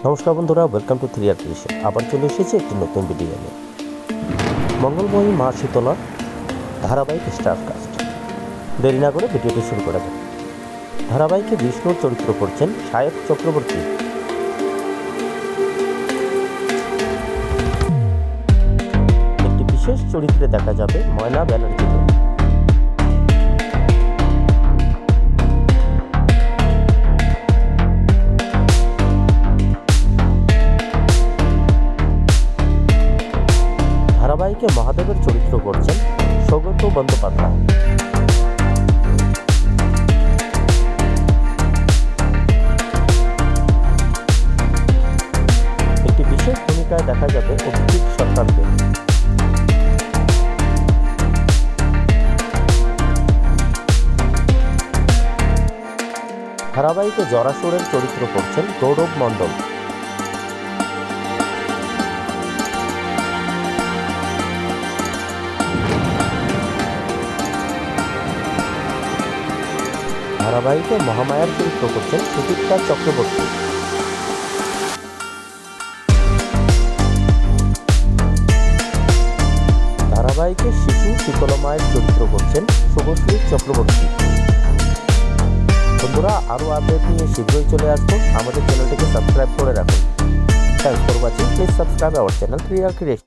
নমস্কার বন্ধুরা, welcome to 3R creation. আবার চলে এসেছি একটি নতুন ভিডিও নিয়ে। মঙ্গলময়ী মা শীতলার ধারাবাহিক স্টারকাস্ট। দেরি না করে ভিডিওটি শুরু করা যাক। ধারাবাহিকে বিষ্ণুর চরিত্র করছেন সায়ক চক্রবর্তী। একটি বিশেষ চরিত্রে দেখা যাবে ময়না ব্যানার্জিকে। ধারাবাহিকে মহাদেবের চরিত্র করছেন সৌগত বন্দ্যোপাধ্যায়। একটি বিশেষ ভূমিকায় দেখা যাবে অভিজিৎ সরকারকে। ধারাবাহিকে জরাসুরের চরিত্র করছেন গৌরব মণ্ডল। ধারাবাহিকে মহামায়ার চরিত্র করছেন সুচিত্রা চক্রবর্তী। ধারাবাহিকে শিশু শীতলা মায়ের চরিত্র করছেন শুভশ্রী চক্রবর্তী। বন্ধুরা, আরও আপডেট নিয়ে শীঘ্রই চলে আসবো। আমাদের চ্যানেলটিকে সাবস্ক্রাইব করে রাখুন। Thanks for watching. Please subscribe our channel 3R creation.